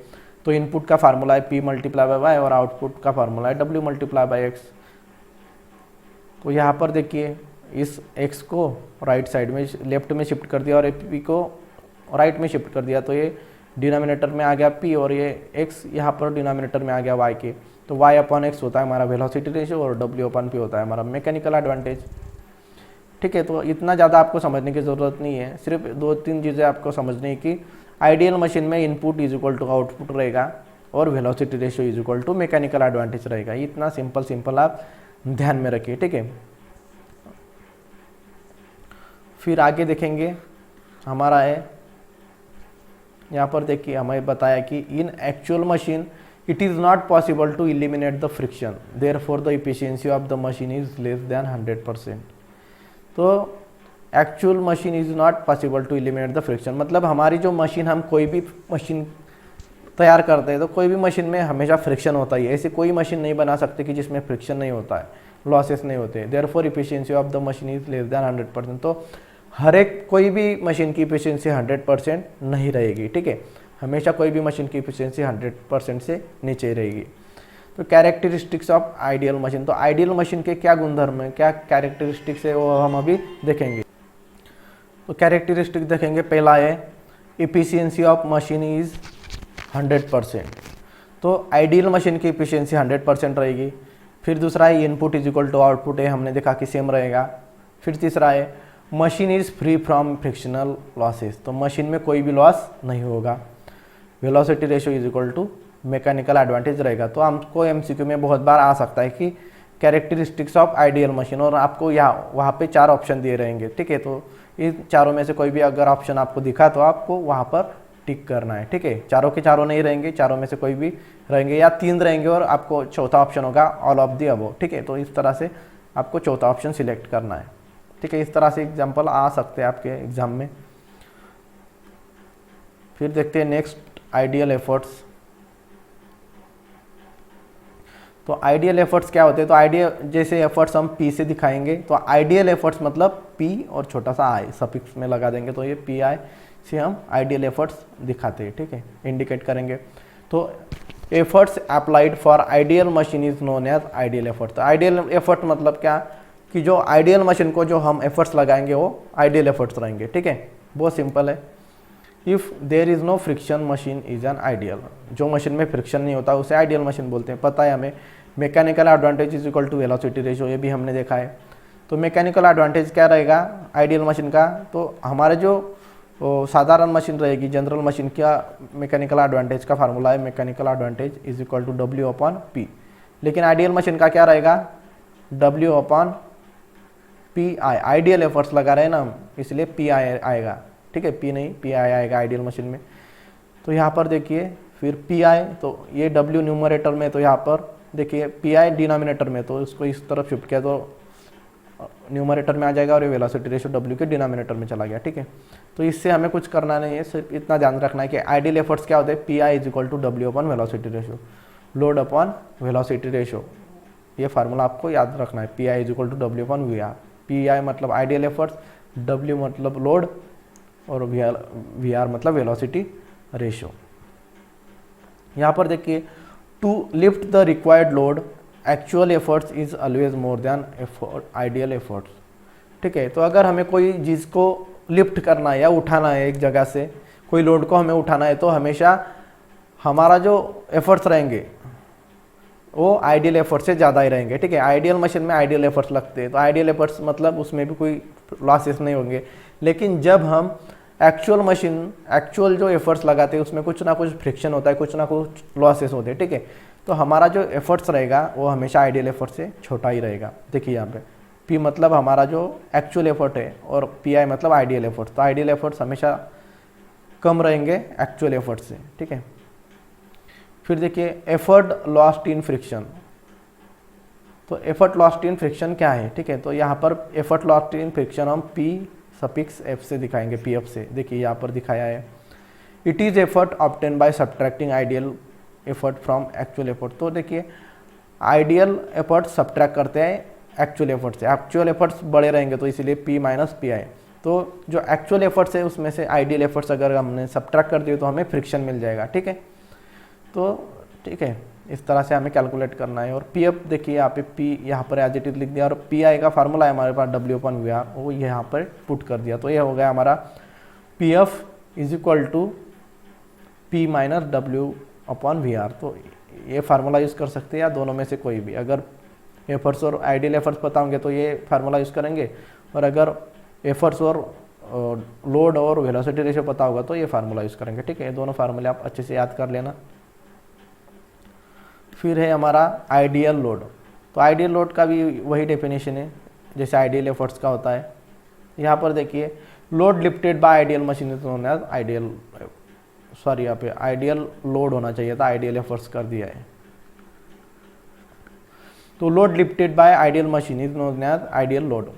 तो इनपुट का फार्मूला है P मल्टीप्लाई बाय वाई और आउटपुट का फार्मूला है W मल्टीप्लाई बाय एक्स। तो यहाँ पर देखिए इस x को राइट साइड में लेफ्ट में शिफ्ट कर दिया और p को राइट में शिफ्ट कर दिया, तो ये डिनोमिनेटर में आ गया p और ये x यहाँ पर डिनोमिनेटर में आ गया y के। तो y अपॉन एक्स होता है हमारा वेलोसिटी रेशियो और w अपॉन p होता है हमारा मैकेनिकल एडवांटेज। ठीक है, तो इतना ज़्यादा आपको समझने की ज़रूरत नहीं है, सिर्फ 2-3 चीज़ें आपको समझनी है कि आइडियल मशीन में input is equal to output रहेगा और velocity ratio is equal to mechanical advantage रहेगा। इतना सिंपल आप ध्यान में रखिए। ठीक है, फिर आगे देखेंगे हमारा है, यहाँ पर देखिए हमें बताया कि in actual machine it is not possible to eliminate the friction, therefore the efficiency of the machine is less than 100%। तो actual machine is not possible to eliminate the friction, मतलब हमारी जो मशीन, हम कोई भी मशीन तैयार करते हैं तो कोई भी मशीन में हमेशा फ्रिक्शन होता ही है। ऐसी कोई मशीन नहीं बना सकते कि जिसमें फ्रिक्शन नहीं होता है, लॉसेस नहीं होते। Therefore efficiency of the machine is less than 100%। तो हर एक कोई भी मशीन की एफिशिएंसी 100% नहीं रहेगी। ठीक है, हमेशा कोई भी मशीन की एफिशिएंसी 100% से नीचे ही रहेगी। तो कैरेक्टरिस्टिक्स ऑफ आइडियल मशीन, तो आइडियल मशीन के क्या गुणधर्म है, क्या कैरेक्टरिस्टिक्स है, वो हम अभी देखेंगे। तो कैरेक्टरिस्टिक देखेंगे, पहला है एफिशिएंसी ऑफ मशीन इज 100%। तो आइडियल मशीन की एफिशिएंसी 100% रहेगी। फिर दूसरा है input is equal to output है, हमने देखा कि सेम रहेगा। फिर तीसरा है machine is free from frictional losses, तो मशीन में कोई भी लॉस नहीं होगा। Velocity ratio is equal to mechanical advantage रहेगा। तो हमको एमसीक्यू में बहुत बार आ सकता है कि कैरेक्टरिस्टिक्स ऑफ आइडियल मशीन, और आपको यहाँ वहाँ पे 4 ऑप्शन दिए रहेंगे। ठीक है, तो इन चारों में से कोई भी अगर ऑप्शन आपको दिखा तो आपको वहाँ पर टिक करना है। ठीक है, चारों के चारों नहीं रहेंगे, चारों में से कोई भी रहेंगे या 3 रहेंगे और आपको चौथा ऑप्शन होगा ऑल ऑफ दी अबव। ठीक है, तो इस तरह से आपको चौथा ऑप्शन सिलेक्ट करना है। ठीक है, इस तरह से एग्जाम्पल आ सकते हैं आपके एग्जाम में। फिर देखते हैं नेक्स्ट आइडियल एफर्ट्स। तो आइडियल एफर्ट्स क्या होते हैं, तो आइडियल जैसे एफर्ट्स हम पी से दिखाएंगे, तो आइडियल एफर्ट्स मतलब पी और छोटा सा आई सफिक्स में लगा देंगे, तो ये पी आई से हम आइडियल एफर्ट्स दिखाते हैं। ठीक है, इंडिकेट करेंगे। तो efforts applied for ideal machine is known as ideal effort. तो आइडियल एफर्ट मतलब क्या कि जो आइडियल मशीन को जो हम एफर्ट्स लगाएंगे वो आइडियल एफर्ट्स रहेंगे। ठीक है, बहुत सिंपल है। If there is no friction machine is an ideal, जो मशीन में फ्रिक्शन नहीं होता उसे आइडियल मशीन बोलते हैं। पता है हमें mechanical advantage is equal to velocity ratio, ये भी हमने देखा है। तो मैकेनिकल एडवांटेज क्या रहेगा आइडियल मशीन का, तो हमारे जो साधारण मशीन रहेगी, जनरल मशीन का मैकेनिकल एडवांटेज का फार्मूला है mechanical advantage is equal to W upon P. लेकिन आइडियल मशीन का क्या रहेगा, W upon P I. Ideal efforts लगा रहे हैं ना हम, इसलिए पी आई आएगा। ठीक है, पी नहीं पी आई आएगा आइडियल मशीन में। तो यहाँ पर देखिए फिर पी आई, तो ये डब्ल्यू न्यूमरेटर में, तो यहाँ पर देखिए पी आई डिनोमिनेटर में, तो इसको इस तरफ शिफ्ट किया तो न्यूमरेटर में आ जाएगा और ये वेलोसिटी रेशियो डब्ल्यू के डिनोमिनेटर में चला गया। ठीक है, तो इससे हमें कुछ करना नहीं है, सिर्फ इतना ध्यान रखना है कि आइडियल एफर्ट्स क्या होते हैं, P I is equal to W upon velocity ratio, load upon velocity ratio. ये फार्मूला आपको याद रखना है, P I is equal to W upon V R. P I मतलब आइडियल एफर्ट्स, डब्ल्यू मतलब लोड और वी आर मतलब velocity ratio. यहाँ पर देखिए to lift the required load actual efforts is always more than ideal efforts. ठीक है, तो अगर हमें कोई चीज़ को लिफ्ट करना है या उठाना है, एक जगह से कोई लोड को हमें उठाना है, तो हमेशा हमारा जो एफर्ट्स रहेंगे वो आइडियल एफर्ट से ज़्यादा ही रहेंगे। ठीक है, आइडियल मशीन में आइडियल एफर्ट्स लगते हैं, तो आइडियल एफर्ट्स मतलब उसमें भी कोई लॉसेस नहीं होंगे। लेकिन जब हम एक्चुअल जो एफर्ट्स लगाते हैं उसमें कुछ ना कुछ फ्रिक्शन होता है, कुछ ना कुछ लॉसेस होते हैं। ठीक है, तो हमारा जो एफर्ट्स रहेगा वो हमेशा आइडियल एफर्ट से छोटा ही रहेगा। देखिए यहाँ पे पी मतलब हमारा जो एक्चुअल एफर्ट है और पी आई मतलब आइडियल एफर्ट, तो आइडियल एफर्ट्स हमेशा कम रहेंगे एक्चुअल एफर्ट से। ठीक है, फिर देखिए एफर्ट लॉस्ट इन फ्रिक्शन। तो एफर्ट लॉस्ट इन फ्रिक्शन क्या है, ठीक है, तो यहाँ पर एफर्ट लॉस्ट इन फ्रिक्शन हम पी सफिक्स एफ से दिखाएंगे, पी एफ से। देखिए यहाँ पर दिखाया है, it is effort obtain by subtracting ideal effort from actual effort. तो देखिए आइडियल एफर्ट सब्ट्रैक्ट करते हैं एक्चुअल एफर्ट से, एक्चुअल एफर्ट्स बड़े रहेंगे तो इसीलिए पी माइनस पी आई। तो जो एक्चुअल एफर्ट्स है उसमें से आइडियल एफर्ट्स अगर हमने सब्ट्रैक्ट कर दिए तो हमें फ्रिक्शन मिल जाएगा। ठीक है, तो ठीक है, इस तरह से हमें कैलकुलेट करना है। और पी एफ देखिए यहाँ पे पी यहाँ पर एज इट इज लिख दिया, और पी आई का फार्मूला है हमारे पास W/VR, वो यहाँ पर पुट कर दिया। तो ये हो गया हमारा P F is equal to P minus W/VR। तो ये फार्मूला यूज़ कर सकते हैं या दोनों में से कोई भी। अगर एफर्ट्स और आइडियल एफर्ट्स पता होंगे तो ये फार्मूला यूज़ करेंगे, और अगर एफर्ट्स और लोड और वेलोसिटी रेशियो पता होगा तो ये फार्मूला यूज़ करेंगे। ठीक है, ये दोनों फार्मूले आप अच्छे से याद कर लेना। फिर है हमारा आइडियल लोड। तो आइडियल लोड का भी वही डेफिनेशन है जैसे आइडियल एफर्ट्स का होता है। यहाँ पर देखिए load lifted by ideal machine is known as ideal, sorry यहाँ पे आइडियल लोड होना चाहिए था, आइडियल एफर्ट्स कर दिया है। तो load lifted by ideal machine is known as ideal load.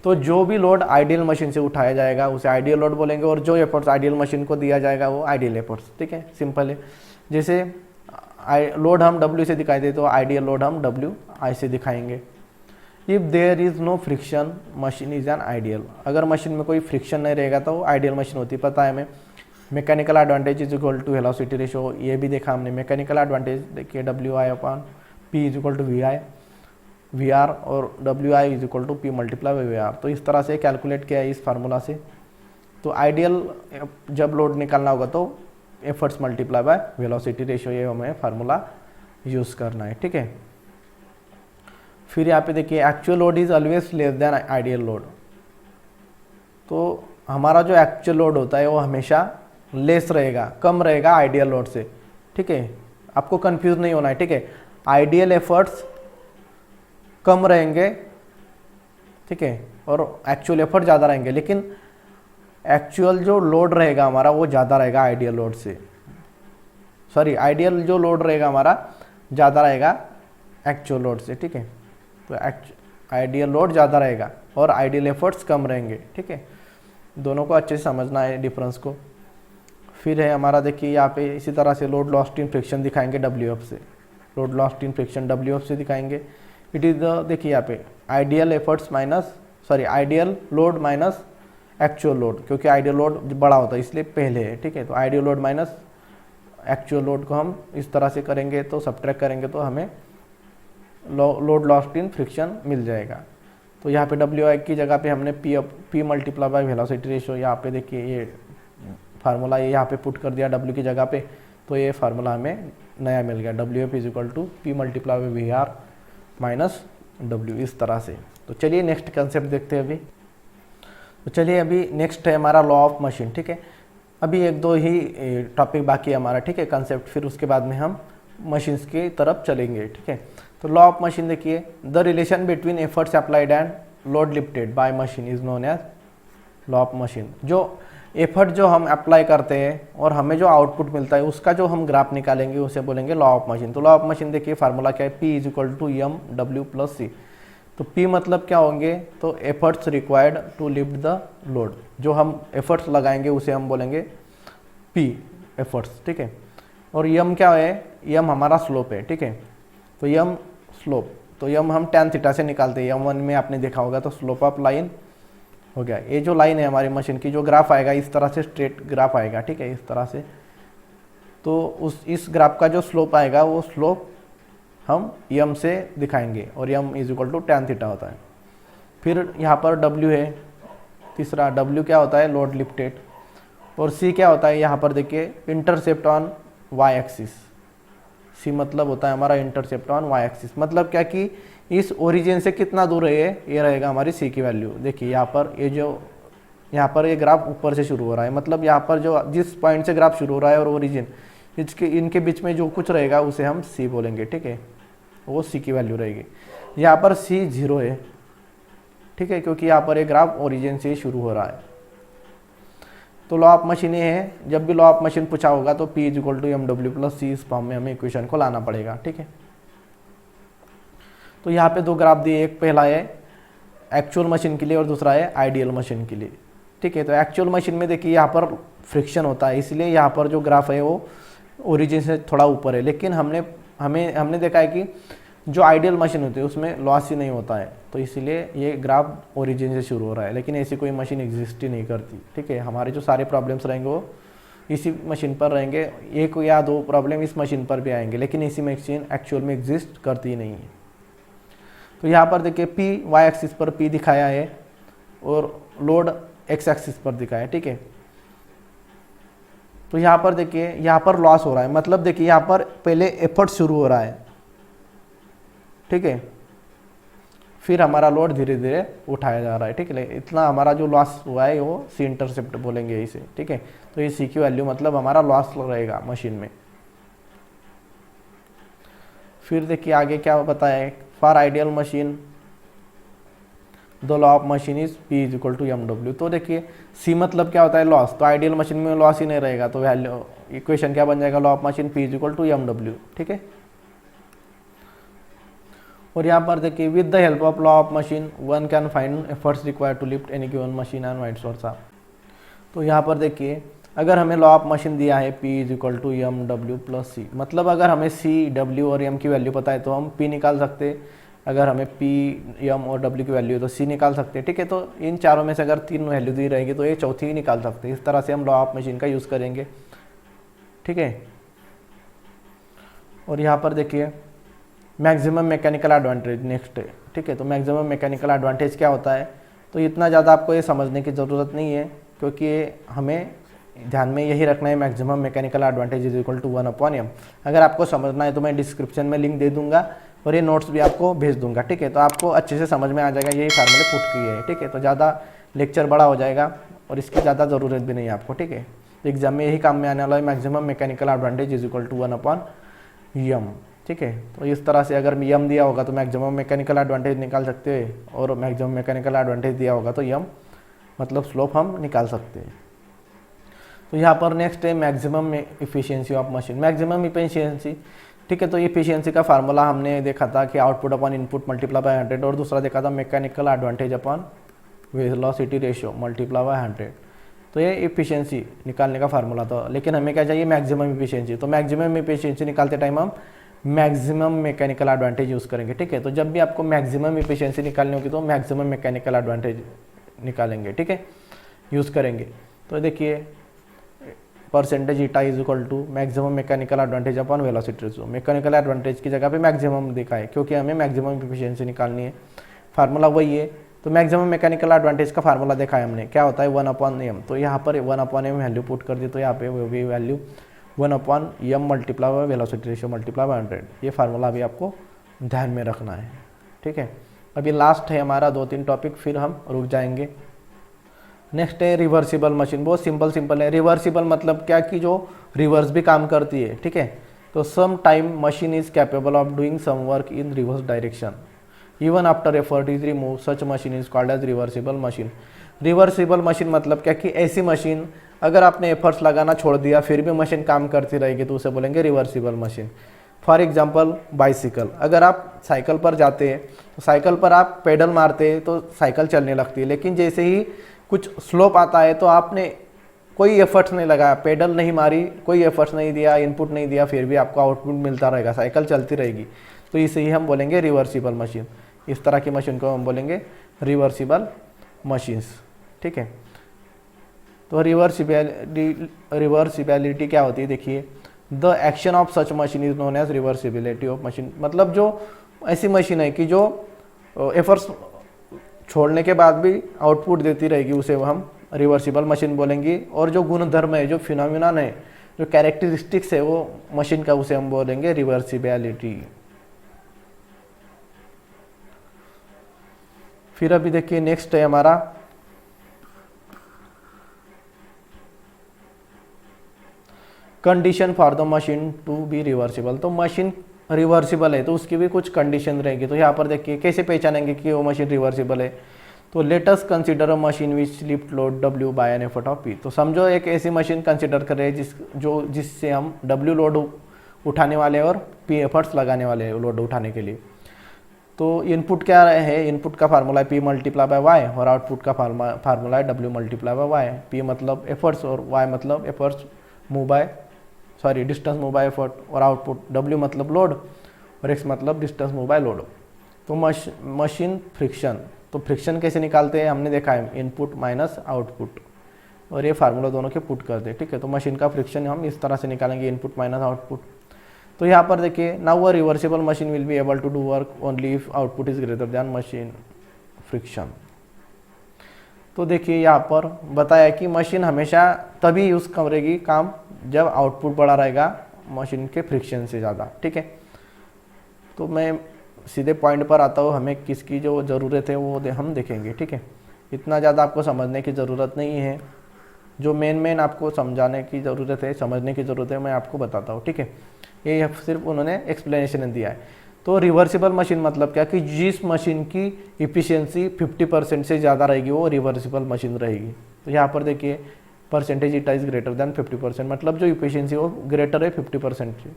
तो जो भी लोड आइडियल मशीन से उठाया जाएगा उसे आइडियल लोड बोलेंगे, और जो एफर्ट्स आइडियल मशीन को दिया जाएगा वो आइडियल एफर्ट्स। ठीक है, सिंपल है। जैसे लोड हम W से दिखाई दे तो आइडियल लोड हम WI से दिखाएंगे। If there is no friction machine is an ideal. अगर मशीन में कोई फ्रिक्शन नहीं रहेगा तो वो आइडियल मशीन होती है, पता है हमें। Mechanical advantage is equal to velocity ratio, ये भी देखा हमने। मैकेनिकल एडवांटेज देखिए WI/P is equal to VI VR, और WI is equal to P multiply by VR। तो इस तरह से कैलकुलेट किया है इस फार्मूला से। तो आइडियल जब लोड निकालना होगा तो efforts multiply by velocity ratio, ये हमें फार्मूला यूज़ करना है। ठीक है, फिर यहाँ पे देखिए actual load is always less than ideal load. तो हमारा जो एक्चुअल लोड होता है वो हमेशा लेस रहेगा, कम रहेगा आइडियल लोड से। ठीक है, आपको कंफ्यूज नहीं होना है। ठीक है, आइडियल एफर्ट्स कम रहेंगे, ठीक है, और एक्चुअल एफर्ट ज़्यादा रहेंगे, लेकिन एक्चुअल जो लोड रहेगा हमारा वो ज़्यादा रहेगा आइडियल लोड से। सॉरी, आइडियल जो लोड रहेगा हमारा ज़्यादा रहेगा एक्चुअल लोड से। ठीक है, तो आइडियल लोड ज़्यादा रहेगा और आइडियल एफर्ट्स कम रहेंगे। ठीक है, दोनों को अच्छे से समझना है डिफरेंस को। फिर है हमारा देखिए यहाँ पे इसी तरह से लोड लॉस्ट इन फ्रिक्शन दिखाएंगे WF से। Load lost in friction WF से दिखाएंगे। इट इज़ द देखिए यहाँ पे ideal efforts minus, sorry ideal load minus actual load, क्योंकि आइडियल लोड बड़ा होता है इसलिए पहले है। ठीक है, तो ideal load minus actual load को हम इस तरह से करेंगे, तो सब्ट्रैक्ट करेंगे तो हमें लोड लॉस्ट इन फ्रिक्शन मिल जाएगा। तो यहाँ पे WI की जगह पे हमने P multiply by velocity ratio, यहाँ पे देखिए ये फार्मूला ये यहाँ पे पुट कर दिया W की जगह पे, तो ये फार्मूला हमें नया मिल गया। WF is equal to P multiply by VR minus W, इस तरह से। तो चलिए नेक्स्ट कंसेप्ट देखते हैं अभी। तो चलिए अभी नेक्स्ट है हमारा लॉ ऑफ मशीन। ठीक है, अभी एक दो ही टॉपिक बाकी है हमारा। ठीक है, कंसेप्ट, फिर उसके बाद में हम मशीन्स की तरफ चलेंगे। ठीक है, तो लॉ ऑफ मशीन देखिए, the relation between efforts applied and load lifted by machine is known as law of machine. जो एफर्ट जो हम अप्लाई करते हैं और हमें जो आउटपुट मिलता है उसका जो हम ग्राफ निकालेंगे उसे बोलेंगे लॉ ऑफ मशीन। तो लॉ ऑफ मशीन देखिए फार्मूला क्या है, P is equal to MW+C। तो P मतलब क्या होंगे, तो efforts required to lift the load. जो हम एफर्ट्स लगाएंगे उसे हम बोलेंगे P एफर्ट्स। ठीक है, और M क्या है, M हमारा स्लोप है। ठीक है, तो M स्लोप, तो M हम tan थीटा से निकालते हैं। M1 में आपने देखा होगा, तो स्लोप ऑफ लाइन हो गया। ये जो लाइन है हमारी मशीन की, जो ग्राफ आएगा इस तरह से स्ट्रेट ग्राफ आएगा। ठीक है, इस तरह से। तो इस ग्राफ का जो स्लोप आएगा वो स्लोप हम M से दिखाएंगे, और M is equal to tan theta होता है। फिर यहाँ पर W है तीसरा, W क्या होता है, लोड लिफ्टेड। और C क्या होता है, यहाँ पर देखिए intercept on Y axis. C मतलब होता है हमारा इंटरसेप्ट ऑन Y एक्सिस। मतलब क्या कि इस ओरिजिन से कितना दूर है, ये रहेगा हमारी C की वैल्यू। देखिए यहाँ पर यहाँ पर ये ग्राफ ऊपर से शुरू हो रहा है, मतलब यहाँ पर जो जिस पॉइंट से ग्राफ शुरू हो रहा है और ओरिजिन इनके बीच में जो कुछ रहेगा उसे हम C बोलेंगे। ठीक है, वो C की वैल्यू रहेगी। यहाँ पर C 0 है। ठीक है, क्योंकि यहाँ पर ये ग्राफ ओरिजिन से शुरू हो रहा है। तो लॉ ऑफ मशीन ये है, जब भी लॉ ऑफ मशीन पूछा होगा तो P is equal to MW+C इस फॉर्म में हमें इक्वेशन को लाना पड़ेगा। ठीक है, तो यहाँ पे दो ग्राफ दिए, एक पहला है एक्चुअल मशीन के लिए और दूसरा है आइडियल मशीन के लिए। ठीक है, तो एक्चुअल मशीन में देखिए यहाँ पर फ्रिक्शन होता है, इसलिए यहाँ पर जो ग्राफ है वो ओरिजिन से थोड़ा ऊपर है। लेकिन हमने देखा है कि जो आइडियल मशीन होती है उसमें लॉस ही नहीं होता है, तो इसीलिए ये ग्राफ ओरिजिन से शुरू हो रहा है। लेकिन ऐसी कोई मशीन एग्जिस्ट ही नहीं करती। ठीक है, हमारे जो सारे प्रॉब्लम्स रहेंगे वो इसी मशीन पर रहेंगे, एक या दो प्रॉब्लम इस मशीन पर भी आएंगे, लेकिन इसी मशीन एक्चुअल में एग्जिस्ट करती नहीं है। तो यहाँ पर देखिए पी वाई एक्सिस पर पी दिखाया है और लोड एक्स एक्सिस पर दिखाया है, ठीक है। तो यहाँ पर देखिए यहाँ पर लॉस हो रहा है, मतलब देखिए यहाँ पर पहले एफर्ट शुरू हो रहा है, ठीक है, फिर हमारा लोड धीरे धीरे उठाया जा रहा है, ठीक है। इतना हमारा जो लॉस हुआ है वो सी इंटरसेप्ट बोलेंगे इसे, ठीक है। तो ये सी की वैल्यू मतलब हमारा लॉस रहेगा मशीन में। फिर देखिए आगे क्या बताया है, for ideal machine the law of machine is P is equal to M W. तो देखिए सी मतलब क्या होता है, लॉस, तो आइडियल मशीन में लॉस ही नहीं रहेगा, तो वैल्यू इक्वेशन क्या बन जाएगा, law of machine P is equal to M W, ठीक है। और यहाँ पर देखिए with the help of law of machine one can find efforts required to lift any given machine and vice versa. तो यहाँ पर देखिए अगर हमें लॉ ऑफ मशीन दिया है P is equal to M W plus C, मतलब अगर हमें सी डब्ल्यू और एम की वैल्यू पता है तो हम पी निकाल सकते हैं, अगर हमें पी एम और डब्ल्यू की वैल्यू है तो सी निकाल सकते हैं, ठीक है। तो इन चारों में से अगर तीन वैल्यू दी रहेगी तो ये चौथी ही निकाल सकते हैं। इस तरह से हम लॉ ऑफ मशीन का यूज़ करेंगे, ठीक है। और यहाँ पर देखिए मैक्सिमम मैकेनिकल एडवांटेज नेक्स्ट है, ठीक है। तो मैक्सिमम मैकेनिकल एडवांटेज क्या होता है, तो इतना ज़्यादा आपको ये समझने की ज़रूरत नहीं है, क्योंकि हमें ध्यान में यही रखना है maximum mechanical advantage is equal to 1/m। अगर आपको समझना है तो मैं डिस्क्रिप्शन में लिंक दे दूंगा और ये नोट्स भी आपको भेज दूंगा, ठीक है। तो आपको अच्छे से समझ में आ जाएगा, यही फार्मूले पुट किए हैं, ठीक है। तो ज़्यादा लेक्चर बड़ा हो जाएगा और इसकी ज़्यादा ज़रूरत भी नहीं है आपको, ठीक है। एग्जाम में यही काम में आने वाला है, maximum mechanical advantage is equal to 1/m, ठीक है। तो इस तरह से अगर यम दिया होगा तो मैक्सिमम मैकेनिकल एडवांटेज निकाल सकते हैं, और मैक्सिमम मैकेनिकल एडवांटेज दिया होगा तो यम मतलब स्लोप हम निकाल सकते हैं। तो यहाँ पर नेक्स्ट है maximum efficiency of machine, maximum efficiency, ठीक है। तो इफिशियंसी का फार्मूला हमने देखा था कि output upon input multiply by 100, और दूसरा देखा था mechanical advantage upon velocity ratio multiply by 100। तो ये इफिशियंसी निकालने का फार्मूला था, लेकिन हमें क्या चाहिए, मैक्सिमम इफिशियंसी। तो मैक्सिमम इफिशियंसी निकालते टाइम हम मैक्सिमम मैकेनिकल एडवांटेज यूज़ करेंगे, ठीक है। तो जब भी आपको मैक्सिमम इफिशियंसी निकालनी होगी तो मैक्सिमम मैकेनिकल एडवांटेज निकालेंगे, ठीक है, यूज़ करेंगे। तो देखिए percentage eta is equal to maximum mechanical advantage upon velocity ratio, mechanical advantage की जगह पे मैक्सिमम दिखा है क्योंकि हमें मैक्सिमम इफिशियंसी निकालनी है, फार्मूला वही है। तो मैक्सिमम मैकेनिकल एडवांटेज का फार्मूला देखा है हमने, क्या होता है 1/m। तो यहाँ पर 1/m वैल्यू पुट कर दी, तो यहाँ पे वो भी value 1/m multiply by velocity ratio multiply by 100, ये फार्मूला भी आपको ध्यान में रखना है, ठीक है। अभी लास्ट है हमारा 2-3 टॉपिक, फिर हम रुक जाएंगे। नेक्स्ट है रिवर्सिबल मशीन, बहुत सिंपल है। रिवर्सिबल मतलब क्या कि जो रिवर्स भी काम करती है, ठीक है। तो some time machine is capable of doing some work in reverse direction even after effort is remove, such machine is called as reversible machine. Reversible machine मतलब क्या कि ऐसी मशीन अगर आपने एफर्ट्स लगाना छोड़ दिया फिर भी मशीन काम करती रहेगी तो उसे बोलेंगे reversible machine. For example bicycle, अगर आप साइकिल पर जाते हैं तो साइकिल पर आप पेडल मारते हैं तो साइकिल चलने लगती है, लेकिन जैसे ही कुछ स्लोप आता है तो आपने कोई एफर्ट्स नहीं लगाया, पेडल नहीं मारी, कोई एफर्ट्स नहीं दिया, इनपुट नहीं दिया, फिर भी आपको आउटपुट मिलता रहेगा, साइकिल चलती रहेगी, तो इसे ही हम बोलेंगे रिवर्सिबल मशीन। इस तरह की मशीन को हम बोलेंगे रिवर्सिबल मशीन्स, ठीक है। तो रिवर्सिबिलिटी क्या होती है, देखिए the action of such machine is known as reversibility of machine, मतलब जो ऐसी मशीन है कि जो एफर्ट्स छोड़ने के बाद भी आउटपुट देती रहेगी उसे हम रिवर्सिबल मशीन बोलेंगे। और जो गुणधर्म है, जो फिनोमिनन है, जो कैरेक्टरिस्टिक्स है वो मशीन का, उसे हम बोलेंगे रिवर्सिबिलिटी। फिर अभी देखिए नेक्स्ट है हमारा condition for the machine to be reversible. तो मशीन रिवर्सिबल है तो उसकी भी कुछ कंडीशन रहेगी। तो यहाँ पर देखिए कैसे पहचानेंगे कि वो मशीन रिवर्सिबल है। तो let us consider a machine which lift load W by an effort of P। तो समझो एक ऐसी मशीन कंसीडर कर रहे हैं जिससे हम W लोड उठाने वाले और P एफर्ट्स लगाने वाले हैं लोड उठाने के लिए। तो इनपुट क्या है, इनपुट का फार्मूला है P मल्टीप्लाई बाय वाई और आउटपुट का फार्मूला है W multiply by Y. P मतलब एफर्ट्स और Y मतलब efforts move by distance move by effort, और आउटपुट W मतलब लोड और X मतलब डिस्टेंस मूव बाय लोड। तो मशीन फ्रिक्शन, तो फ्रिक्शन कैसे निकालते हैं हमने देखा है, इनपुट माइनस आउटपुट, और ये फार्मूला दोनों के पुट कर दे, ठीक है। तो मशीन का फ्रिक्शन हम इस तरह से निकालेंगे, इनपुट माइनस आउटपुट। तो यहाँ पर देखिए, now a reversible machine will be able to do work only if output is greater than machine friction. तो देखिए यहाँ पर बताया कि मशीन हमेशा तभी यूज़ करेगी काम जब आउटपुट बड़ा रहेगा मशीन के फ्रिक्शन से ज़्यादा, ठीक है। तो मैं सीधे पॉइंट पर आता हूँ, हमें किसकी जो ज़रूरत है वो हम देखेंगे, ठीक है। इतना ज़्यादा आपको समझने की ज़रूरत नहीं है, जो मेन आपको समझाने की ज़रूरत है, समझने की ज़रूरत है, मैं आपको बताता हूँ, ठीक है। ये सिर्फ उन्होंने एक्सप्लेनेशन दिया है। तो रिवर्सिबल मशीन मतलब क्या कि जिस मशीन की इफ़िशियंसी 50% से ज़्यादा रहेगी वो रिवर्सिबल मशीन रहेगी। तो यहाँ पर देखिए percentage it is greater than 50%, मतलब जो इफ़िशियंसी वो ग्रेटर है 50% से।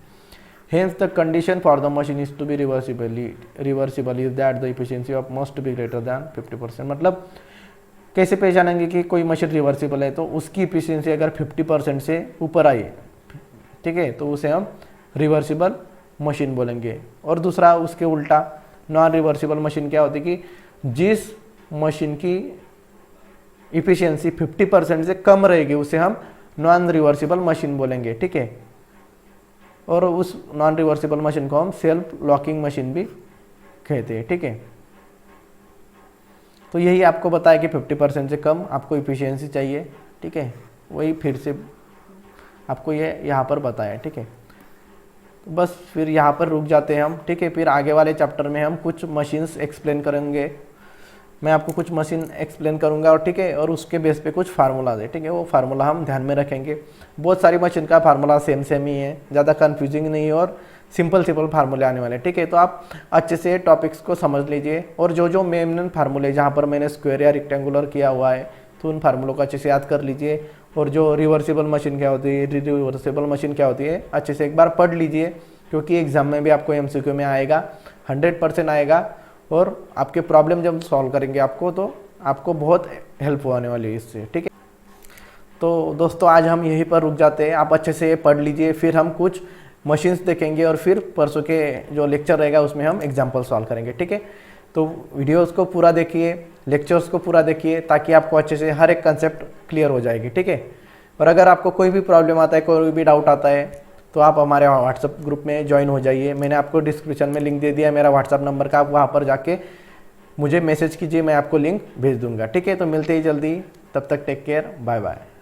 Hence the condition for the machine is to be reversible is that the efficiency of must be greater than 50%। मतलब कैसे पहचानेंगे कि कोई मशीन रिवर्सिबल है, तो उसकी इफिशियंसी अगर 50% से ऊपर आई, ठीक है, तो उसे हम रिवर्सिबल मशीन बोलेंगे। और दूसरा उसके उल्टा नॉन रिवर्सिबल मशीन क्या होती है कि जिस मशीन की इफिशियंसी 50% से कम रहेगी उसे हम नॉन रिवर्सिबल मशीन बोलेंगे, ठीक है। और उस नॉन रिवर्सिबल मशीन को हम सेल्फ लॉकिंग मशीन भी कहते हैं, ठीक है। तो यही आपको बताया कि 50% से कम आपको इफिशियंसी चाहिए, ठीक है। वही फिर से आपको ये यहाँ पर बताया, ठीक है। तो बस फिर यहाँ पर रुक जाते हैं हम, ठीक है। फिर आगे वाले चैप्टर में हम कुछ मशीन्स एक्सप्लेन करेंगे, मैं आपको कुछ मशीन एक्सप्लेन करूंगा, और ठीक है, और उसके बेस पे कुछ फार्मूला है, ठीक है। वो फार्मूला हम ध्यान में रखेंगे। बहुत सारी मशीन का फार्मूला सेम ही है, ज़्यादा कन्फ्यूजिंग नहीं है और सिंपल फार्मूले आने वाले, ठीक है। तो आप अच्छे से टॉपिक्स को समझ लीजिए, और जो मेन फार्मूले जहाँ पर मैंने स्क्वायर या रेक्टेंगुलर किया हुआ है तो उन फार्मूलों को अच्छे से याद कर लीजिए। और जो रिवर्सिबल मशीन क्या होती है, रिवर्सिबल मशीन क्या होती है, अच्छे से एक बार पढ़ लीजिए, क्योंकि एग्जाम में भी आपको MCQ में आएगा, 100% आएगा। और आपके प्रॉब्लम जब सॉल्व करेंगे आपको, तो आपको बहुत हेल्प होने वाली है इससे, ठीक है। तो दोस्तों आज हम यहीं पर रुक जाते हैं, आप अच्छे से पढ़ लीजिए, फिर हम कुछ मशीन्स देखेंगे और फिर परसों के जो लेक्चर रहेगा उसमें हम एग्जाम्पल सॉल्व करेंगे, ठीक है। तो वीडियोस को पूरा देखिए, लेक्चर्स को पूरा देखिए, ताकि आपको अच्छे से हर एक कंसेप्ट क्लियर हो जाएगी, ठीक है। और अगर आपको कोई भी प्रॉब्लम आता है, कोई भी डाउट आता है, तो आप हमारे व्हाट्सएप ग्रुप में ज्वाइन हो जाइए। मैंने आपको डिस्क्रिप्शन में लिंक दे दिया है मेरा व्हाट्सएप नंबर का, आप वहाँ पर जाके मुझे मैसेज कीजिए, मैं आपको लिंक भेज दूंगा, ठीक है। तो मिलते ही जल्दी, तब तक टेक केयर, बाय बाय।